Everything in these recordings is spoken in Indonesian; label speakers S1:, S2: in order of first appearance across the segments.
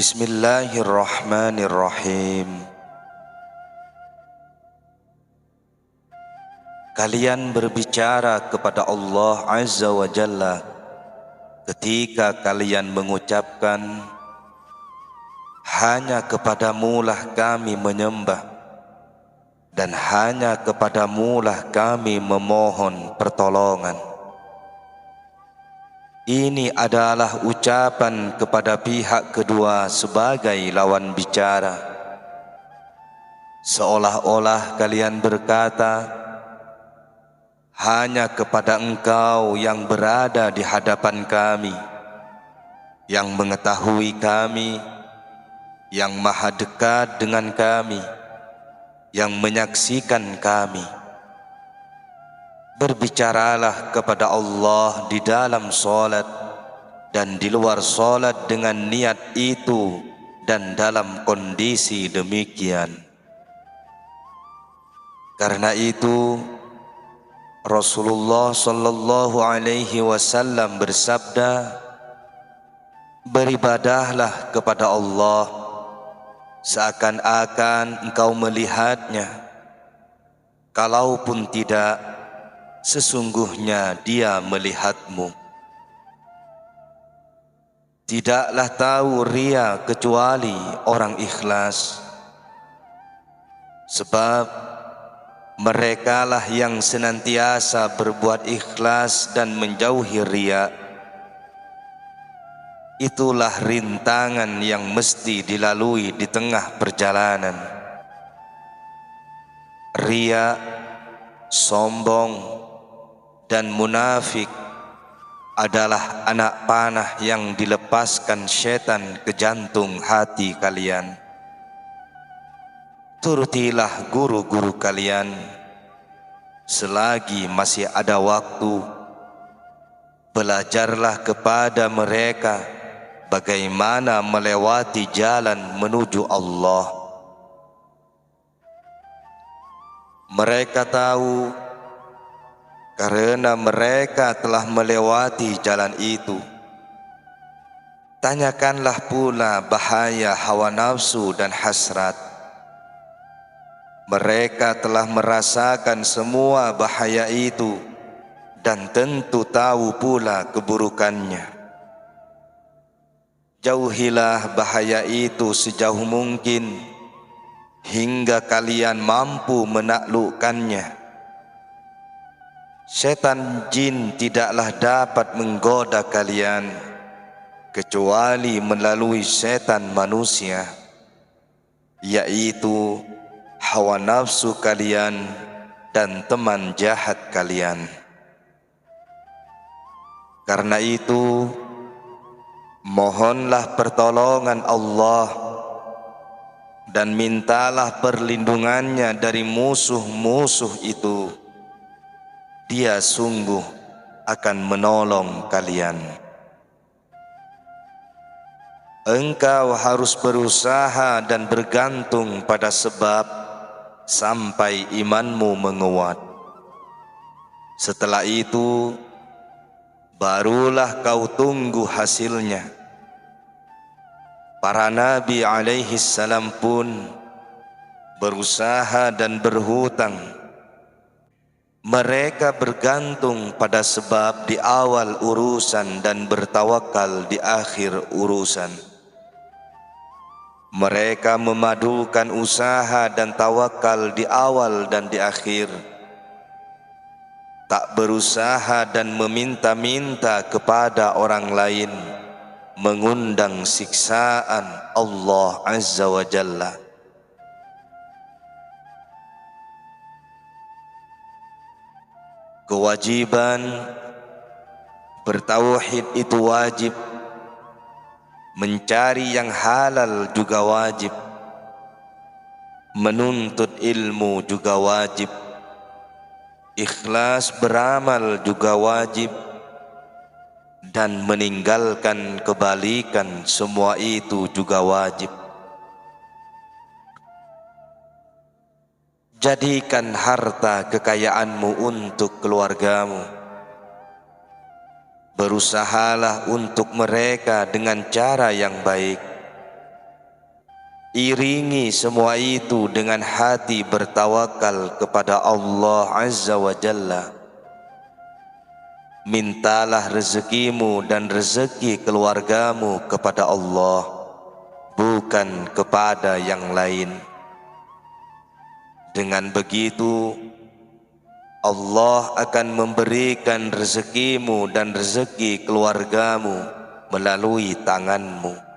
S1: Bismillahirrahmanirrahim. Kalian berbicara kepada Allah Azza wa Jalla ketika kalian mengucapkan, hanya kepadamulah kami menyembah dan hanya kepadamulah kami memohon pertolongan. Ini adalah ucapan kepada pihak kedua sebagai lawan bicara. Seolah-olah kalian berkata, hanya kepada Engkau yang berada di hadapan kami, yang mengetahui kami, yang maha dekat dengan kami, yang menyaksikan kami. Berbicaralah kepada Allah di dalam salat dan di luar salat dengan niat itu dan dalam kondisi demikian. Karena itu Rasulullah sallallahu alaihi wasallam bersabda, beribadahlah kepada Allah seakan-akan engkau melihatnya, kalaupun tidak, sesungguhnya Dia melihatmu. Tidaklah tahu ria kecuali orang ikhlas, sebab merekalah yang senantiasa berbuat ikhlas dan menjauhi ria. Itulah rintangan yang mesti dilalui di tengah perjalanan. Ria, sombong, dan munafik adalah anak panah yang dilepaskan syaitan ke jantung hati kalian. Turutilah guru-guru kalian selagi masih ada waktu. Belajarlah kepada mereka bagaimana melewati jalan menuju Allah. Mereka tahu karena mereka telah melewati jalan itu. Tanyakanlah pula bahaya hawa nafsu dan hasrat. Mereka telah merasakan semua bahaya itu dan tentu tahu pula keburukannya. Jauhilah bahaya itu sejauh mungkin hingga kalian mampu menaklukkannya. Setan jin tidaklah dapat menggoda kalian kecuali melalui setan manusia, yaitu hawa nafsu kalian dan teman jahat kalian. Karena itu, mohonlah pertolongan Allah dan mintalah perlindungannya dari musuh-musuh itu. Dia sungguh akan menolong kalian. Engkau harus berusaha dan bergantung pada sebab sampai imanmu menguat. Setelah itu, barulah kau tunggu hasilnya. Para nabi alaihi salam pun berusaha dan berhutang. Mereka bergantung pada sebab di awal urusan dan bertawakal di akhir urusan. Mereka memadukan usaha dan tawakal di awal dan di akhir. Tak berusaha dan meminta-minta kepada orang lain, mengundang siksaan Allah Azza wa Jalla. Kewajiban bertauhid itu wajib, mencari yang halal juga wajib, menuntut ilmu juga wajib, ikhlas beramal juga wajib, dan meninggalkan kebalikan semua itu juga wajib. Jadikan harta kekayaanmu untuk keluargamu. Berusahalah untuk mereka dengan cara yang baik. Iringi semua itu dengan hati bertawakal kepada Allah Azza wa Jalla. Mintalah rezekimu dan rezeki keluargamu kepada Allah, bukan kepada yang lain. Dengan begitu, Allah akan memberikan rezekimu dan rezeki keluargamu melalui tanganmu.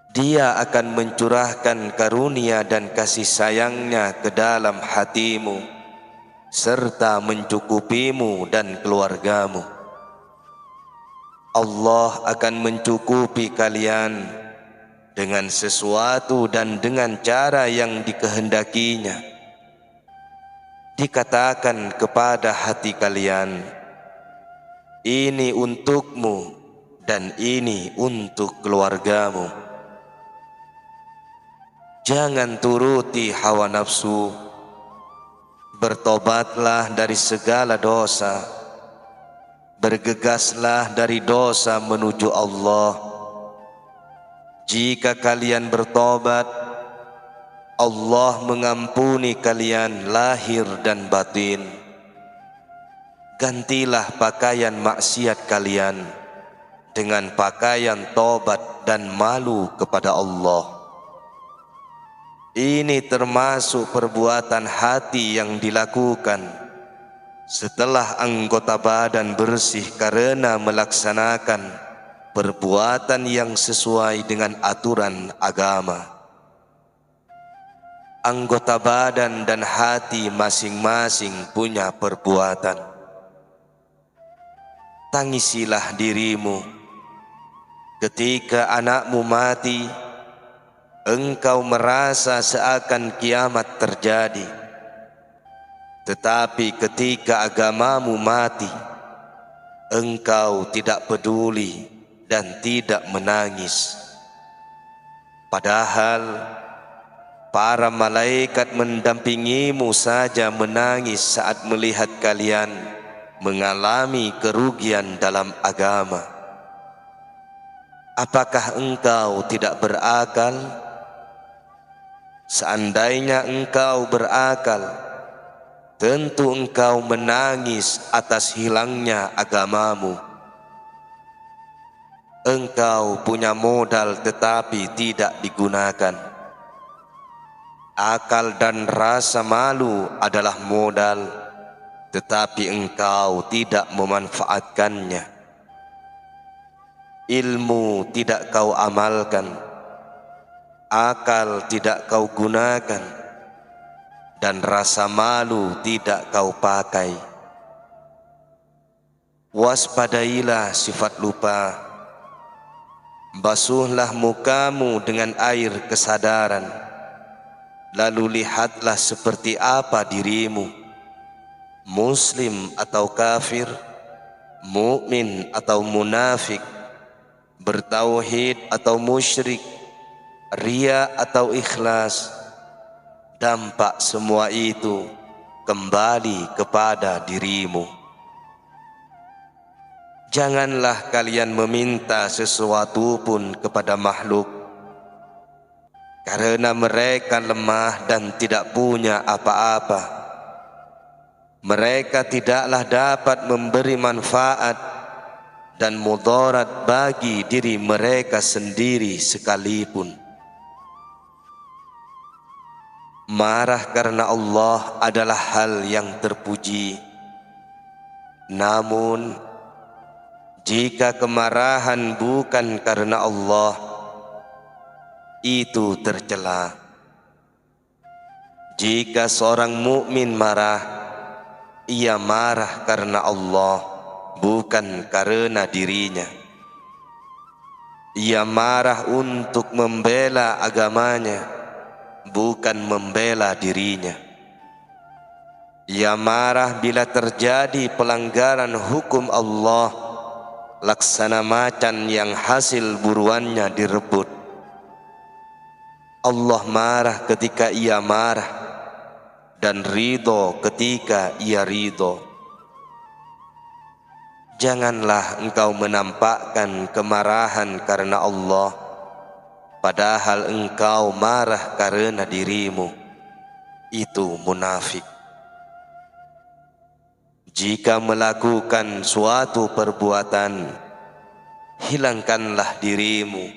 S1: Dia akan mencurahkan karunia dan kasih sayangnya ke dalam hatimu, serta mencukupimu dan keluargamu. Allah akan mencukupi kalian dengan sesuatu dan dengan cara yang dikehendakinya. Dikatakan kepada hati kalian, ini untukmu dan ini untuk keluargamu. Jangan turuti hawa nafsu. Bertobatlah dari segala dosa. Bergegaslah dari dosa menuju Allah. Jika kalian bertobat, Allah mengampuni kalian lahir dan batin. Gantilah pakaian maksiat kalian dengan pakaian tobat dan malu kepada Allah. Ini termasuk perbuatan hati yang dilakukan setelah anggota badan bersih karena melaksanakan perbuatan yang sesuai dengan aturan agama. Anggota badan dan hati masing-masing punya perbuatan. Tangisilah dirimu ketika anakmu mati. Engkau merasa seakan kiamat terjadi, tetapi ketika agamamu mati, engkau tidak peduli dan tidak menangis. Padahal para malaikat mendampingimu saja menangis saat melihat kalian mengalami kerugian dalam agama. Apakah engkau tidak berakal? Seandainya engkau berakal, tentu engkau menangis atas hilangnya agamamu. Engkau punya modal tetapi tidak digunakan. Akal dan rasa malu adalah modal, tetapi engkau tidak memanfaatkannya. Ilmu tidak kau amalkan, akal tidak kau gunakan, dan rasa malu tidak kau pakai. Waspadailah sifat lupa. Basuhlah mukamu dengan air kesadaran. Lalu lihatlah seperti apa dirimu, muslim atau kafir, mukmin atau munafik, bertauhid atau musyrik, ria atau ikhlas. Dampak semua itu kembali kepada dirimu. Janganlah kalian meminta sesuatu pun kepada makhluk, karena mereka lemah dan tidak punya apa-apa. Mereka tidaklah dapat memberi manfaat dan mudarat bagi diri mereka sendiri sekalipun. Marah karena Allah adalah hal yang terpuji. Namun, jika kemarahan bukan karena Allah, itu tercela. Jika seorang mukmin marah, ia marah karena Allah, bukan karena dirinya. Ia marah untuk membela agamanya, bukan membela dirinya. Ia marah bila terjadi pelanggaran hukum Allah, laksana macan yang hasil buruannya direbut. Allah marah ketika ia marah, dan ridho ketika ia ridho. Janganlah engkau menampakkan kemarahan karena Allah, padahal engkau marah karena dirimu, itu munafik. Jika melakukan suatu perbuatan, hilangkanlah dirimu,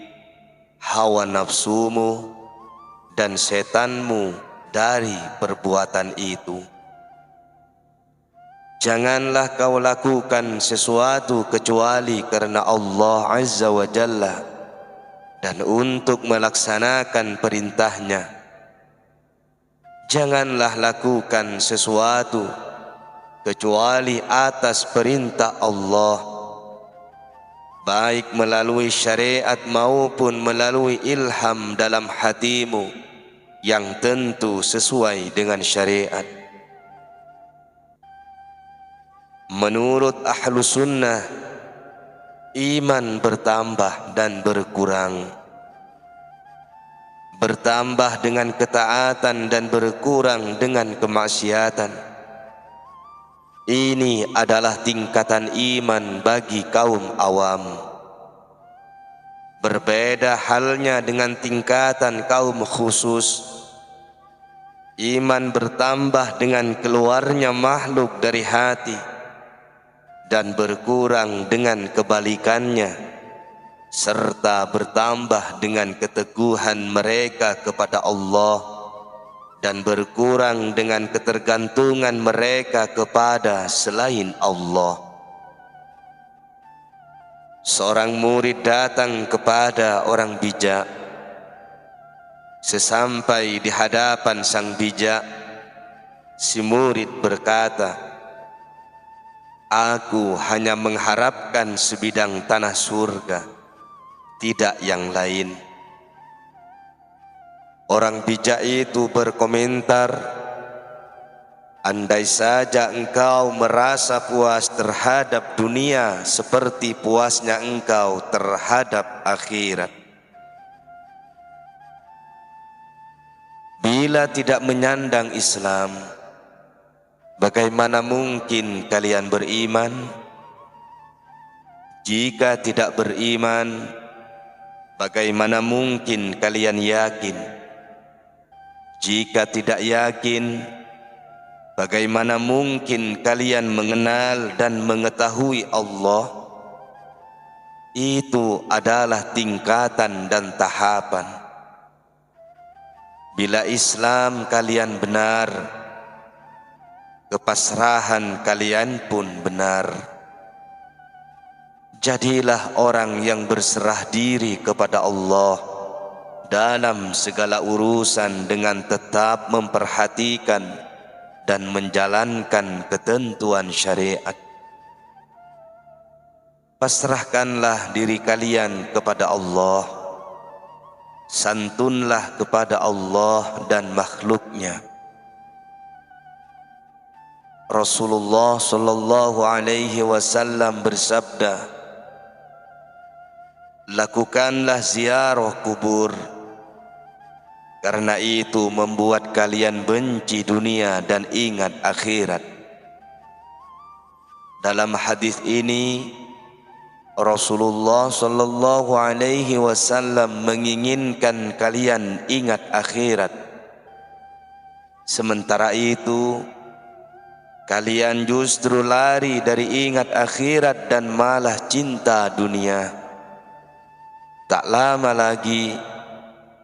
S1: hawa nafsumu, dan setanmu dari perbuatan itu. Janganlah kau lakukan sesuatu kecuali karena Allah Azza wa Jalla dan untuk melaksanakan perintahnya. Janganlah lakukan sesuatu kecuali atas perintah Allah, baik melalui syariat maupun melalui ilham dalam hatimu yang tentu sesuai dengan syariat. Menurut ahlu sunnah, iman bertambah dan berkurang. Bertambah dengan ketaatan dan berkurang dengan kemaksiatan. Ini adalah tingkatan iman bagi kaum awam. Berbeda halnya dengan tingkatan kaum khusus. Iman bertambah dengan keluarnya makhluk dari hati dan berkurang dengan kebalikannya, serta bertambah dengan keteguhan mereka kepada Allah dan berkurang dengan ketergantungan mereka kepada selain Allah. Seorang murid datang kepada orang bijak. Sesampai di hadapan sang bijak, si murid berkata, "Aku hanya mengharapkan sebidang tanah surga, tidak yang lain." Orang bijak itu berkomentar, "Andai saja engkau merasa puas terhadap dunia seperti puasnya engkau terhadap akhirat. Bila tidak menyandang Islam, bagaimana mungkin kalian beriman? Jika tidak beriman, bagaimana mungkin kalian yakin? Jika tidak yakin, bagaimana mungkin kalian mengenal dan mengetahui Allah?" Itu adalah tingkatan dan tahapan. Bila Islam kalian benar, kepasrahan kalian pun benar. Jadilah orang yang berserah diri kepada Allah dalam segala urusan dengan tetap memperhatikan dan menjalankan ketentuan syariat. Pasrahkanlah diri kalian kepada Allah. Santunlah kepada Allah dan makhluknya. Rasulullah sallallahu alaihi wasallam bersabda, "Lakukanlah ziarah kubur, karena itu membuat kalian benci dunia dan ingat akhirat." Dalam hadis ini Rasulullah sallallahu alaihi wasallam menginginkan kalian ingat akhirat. Sementara itu, kalian justru lari dari ingat akhirat dan malah cinta dunia. Tak lama lagi,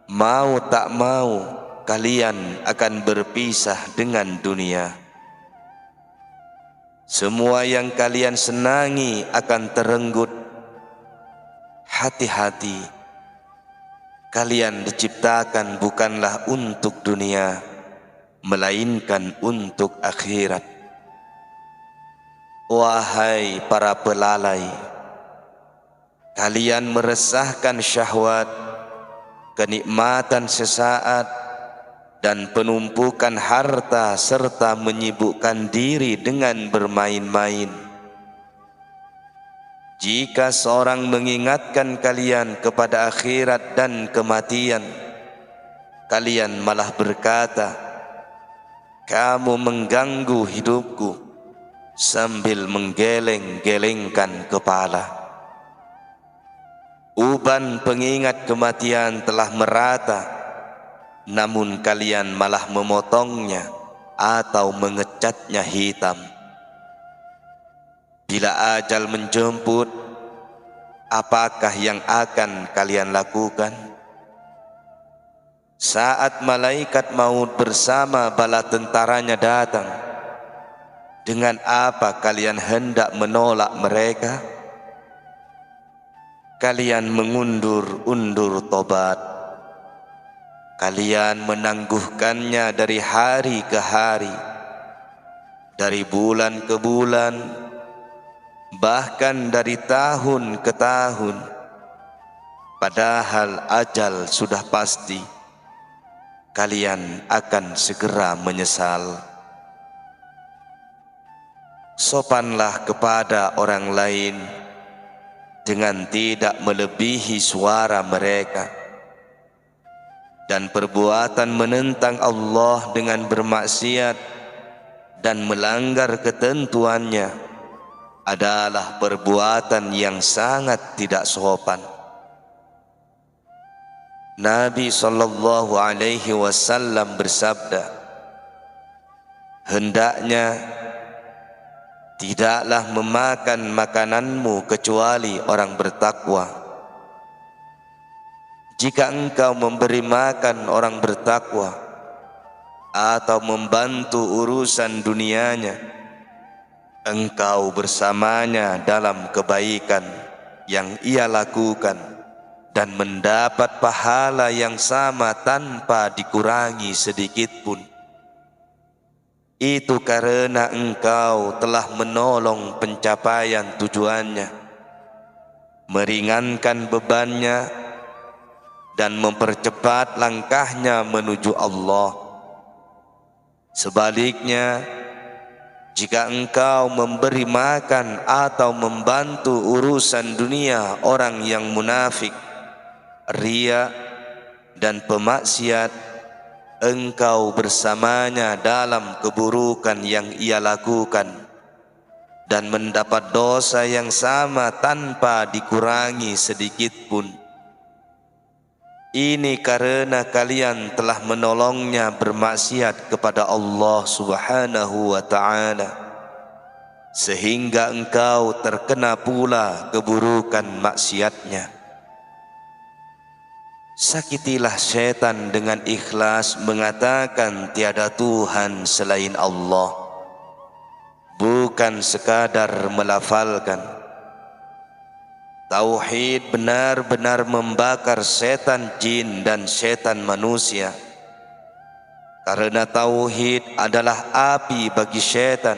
S1: mau tak mau, kalian akan berpisah dengan dunia. Semua yang kalian senangi akan terenggut. Hati-hati, kalian diciptakan bukanlah untuk dunia, melainkan untuk akhirat. Wahai para pelalai, kalian meresahkan syahwat, kenikmatan sesaat, dan penumpukan harta serta menyibukkan diri dengan bermain-main. Jika seorang mengingatkan kalian kepada akhirat dan kematian, kalian malah berkata, "Kamu mengganggu hidupku," sambil menggeleng-gelengkan kepala. Uban pengingat kematian telah merata, namun kalian malah memotongnya atau mengecatnya hitam. Bila ajal menjemput, apakah yang akan kalian lakukan? Saat malaikat maut bersama bala tentaranya datang, dengan apa kalian hendak menolak mereka? Kalian mengundur-undur tobat. Kalian menangguhkannya dari hari ke hari, dari bulan ke bulan, bahkan dari tahun ke tahun. Padahal ajal sudah pasti, kalian akan segera menyesal. Sopanlah kepada orang lain dengan tidak melebihi suara mereka, dan perbuatan menentang Allah dengan bermaksiat dan melanggar ketentuannya adalah perbuatan yang sangat tidak sopan. Nabi SAW bersabda, hendaknya tidaklah memakan makananmu kecuali orang bertakwa. Jika engkau memberi makan orang bertakwa atau membantu urusan dunianya, engkau bersamanya dalam kebaikan yang ia lakukan dan mendapat pahala yang sama tanpa dikurangi sedikit pun. Itu karena engkau telah menolong pencapaian tujuannya, meringankan bebannya, dan mempercepat langkahnya menuju Allah. Sebaliknya, jika engkau memberi makan atau membantu urusan dunia orang yang munafik, riya, dan pemaksiat, engkau bersamanya dalam keburukan yang ia lakukan dan mendapat dosa yang sama tanpa dikurangi sedikit pun. Ini karena kalian telah menolongnya bermaksiat kepada Allah Subhanahu wa ta'ala, sehingga engkau terkena pula keburukan maksiatnya. Sakitilah syaitan dengan ikhlas mengatakan tiada Tuhan selain Allah, bukan sekadar melafalkan. Tauhid benar-benar membakar setan jin dan setan manusia, karena tauhid adalah api bagi setan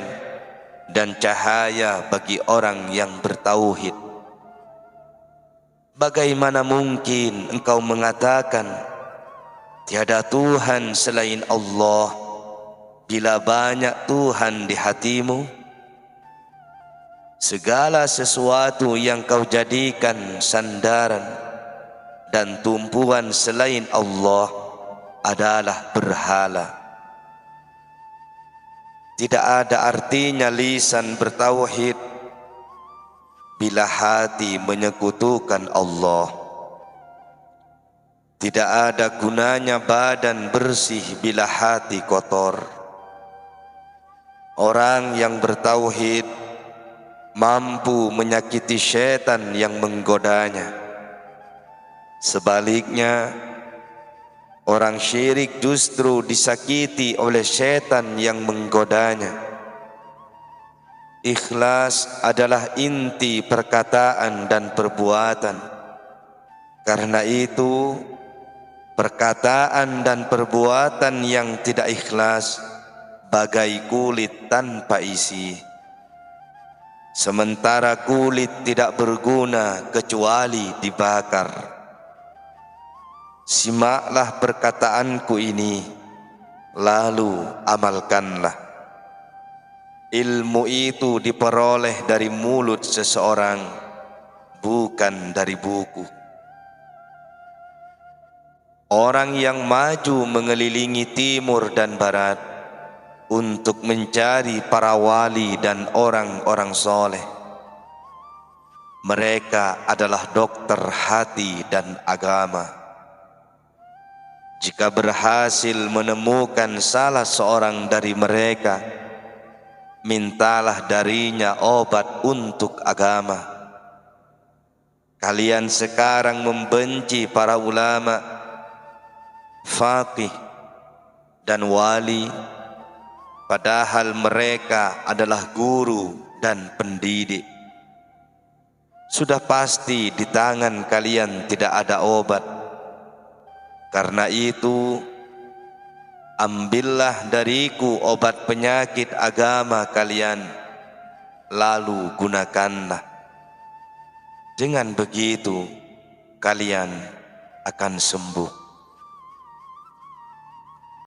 S1: dan cahaya bagi orang yang bertauhid. Bagaimana mungkin engkau mengatakan tiada Tuhan selain Allah bila banyak Tuhan di hatimu? Segala sesuatu yang kau jadikan sandaran dan tumpuan selain Allah adalah berhala. Tidak ada artinya lisan bertauhid bila hati menyekutukan Allah. Tidak ada gunanya badan bersih bila hati kotor. Orang yang bertauhid mampu menyakiti syaitan yang menggodanya. Sebaliknya, orang syirik justru disakiti oleh syaitan yang menggodanya. Ikhlas adalah inti perkataan dan perbuatan. Karena itu, perkataan dan perbuatan yang tidak ikhlas bagai kulit tanpa isi. Sementara kulit tidak berguna kecuali dibakar. Simaklah perkataanku ini, lalu amalkanlah. Ilmu itu diperoleh dari mulut seseorang, bukan dari buku. Orang yang maju mengelilingi timur dan barat untuk mencari para wali dan orang-orang soleh. Mereka adalah dokter hati dan agama. Jika berhasil menemukan salah seorang dari mereka, mintalah darinya obat untuk agama. Kalian sekarang membenci para ulama, faqih, dan wali, padahal mereka adalah guru dan pendidik. Sudah pasti di tangan kalian tidak ada obat. Karena itu, ambillah dariku obat penyakit agama kalian, lalu gunakanlah. Dengan begitu, kalian akan sembuh.